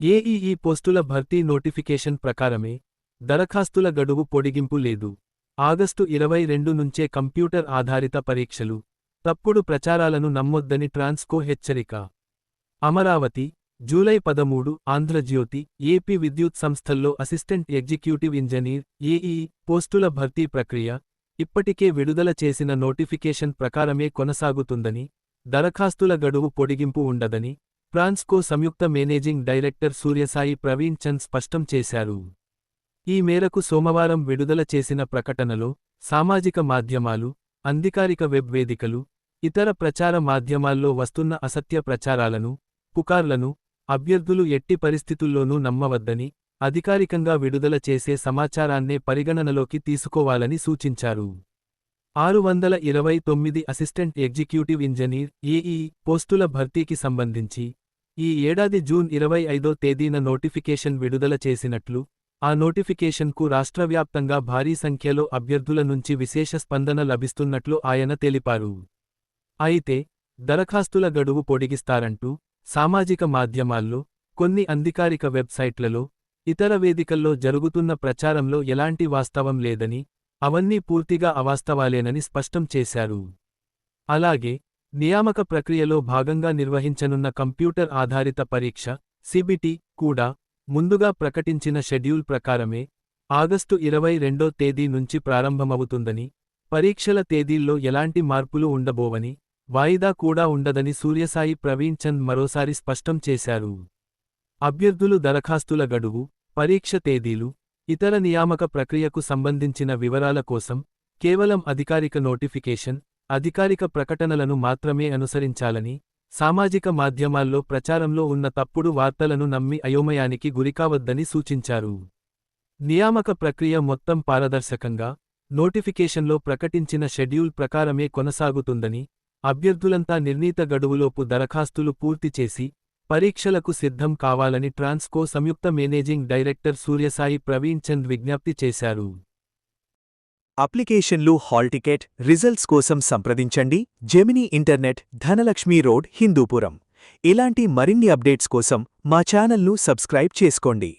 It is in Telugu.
ఏఈఈ పోస్టుల భర్తీ నోటిఫికేషన్ ప్రకారమే దరఖాస్తుల గడువు పొడిగింపు లేదు. ఆగస్టు 22 నుంచే కంప్యూటర్ ఆధారిత పరీక్షలు. తప్పుడు ప్రచారాలను నమ్మొద్దని ట్రాన్స్కో హెచ్చరిక. అమరావతి, జూలై 13 ఆంధ్రజ్యోతి, ఏపీ విద్యుత్ సంస్థల్లో అసిస్టెంట్ ఎగ్జిక్యూటివ్ ఇంజనీర్ ఏఈఈ పోస్టుల భర్తీ ప్రక్రియ ఇప్పటికే విడుదల చేసిన నోటిఫికేషన్ ప్రకారమే కొనసాగుతుందని, దరఖాస్తుల గడువు పొడిగింపు ఉండదని ట్రాన్స్కో సంయుక్త మేనేజింగ్ డైరెక్టర్ సూర్యసాయి ప్రవీణ్ చంద్ స్పష్టం చేశారు. ఈ మేరకు సోమవారం విడుదల చేసిన ప్రకటనలో సామాజిక మాధ్యమాలు, అధికారిక వెబ్ వేదికలు, ఇతర ప్రచార మాధ్యమాల్లో వస్తున్న అసత్య ప్రచారాలను, పుకార్లను అభ్యర్థులు ఎట్టి పరిస్థితుల్లోనూ నమ్మవద్దని, అధికారికంగా విడుదల చేసే సమాచారాన్నే పరిగణనలోకి తీసుకోవాలని సూచించారు. 629 అసిస్టెంట్ ఎగ్జిక్యూటివ్ ఇంజనీర్ ఏఈఈ పోస్టుల భర్తీకి సంబంధించి ఈ ఏడాది జూన్ 25వ తేదీన నోటిఫికేషన్ విడుదల చేసినట్లు, ఆ నోటిఫికేషన్కు రాష్ట్రవ్యాప్తంగా భారీ సంఖ్యలో అభ్యర్థుల నుంచి విశేష స్పందన లభిస్తున్నట్లు ఆయన తెలిపారు. అయితే, దరఖాస్తుల గడువు పొడిగిస్తారంటూ సామాజిక మాధ్యమాల్లో, కొన్ని అధికారిక వెబ్సైట్లలో, ఇతర వేదికల్లో జరుగుతున్న ప్రచారంలో ఎలాంటి వాస్తవం లేదని, అవన్నీ పూర్తిగా అవాస్తవాలేనని స్పష్టం చేశారు. అలాగే, నియామక ప్రక్రియలో భాగంగా నిర్వహించనున్న కంప్యూటర్ ఆధారిత పరీక్ష సిబిటి కూడా ముందుగా ప్రకటించిన షెడ్యూల్ ప్రకారమే ఆగస్టు 22వ తేదీ నుంచి ప్రారంభమవుతుందని, పరీక్షల తేదీల్లో ఎలాంటి మార్పులు ఉండబోవని, వాయిదా కూడా ఉండదని సూర్యసాయి ప్రవీణ్ చంద్ మరోసారి స్పష్టం చేశారు. అభ్యర్థులు దరఖాస్తుల గడువు, పరీక్ష తేదీలు, ఇతర నియామక ప్రక్రియకు సంబంధించిన వివరాల కోసం కేవలం అధికారిక నోటిఫికేషన్, అధికారిక ప్రకటనలను మాత్రమే అనుసరించాలని, సామాజిక మాధ్యమాల్లో ప్రచారంలో ఉన్న తప్పుడు వార్తలను నమ్మి అయోమయానికి గురికావద్దని సూచించారు. నియామక ప్రక్రియ మొత్తం పారదర్శకంగా, నోటిఫికేషన్లో ప్రకటించిన షెడ్యూల్ ప్రకారమే కొనసాగుతుందని, అభ్యర్థులంతా నిర్ణీత గడువులోపు దరఖాస్తులు పూర్తి చేసి పరీక్షలకు సిద్ధం కావాలని ట్రాన్స్కో సంయుక్త మేనేజింగ్ డైరెక్టర్ సూర్యసాయి ప్రవీణ్ చంద్ విజ్ఞప్తి చేశారు. అప్లికేషన్లు, హాల్ టికెట్, రిజల్ట్స్ కోసం సంప్రదించండి. Gemini internet, Dhanalakshmi road, Hindupuram. ఇలాంటి మరిన్ని అప్డేట్స్ కోసం మా ఛానల్ను సబ్స్క్రైబ్ చేసుకోండి.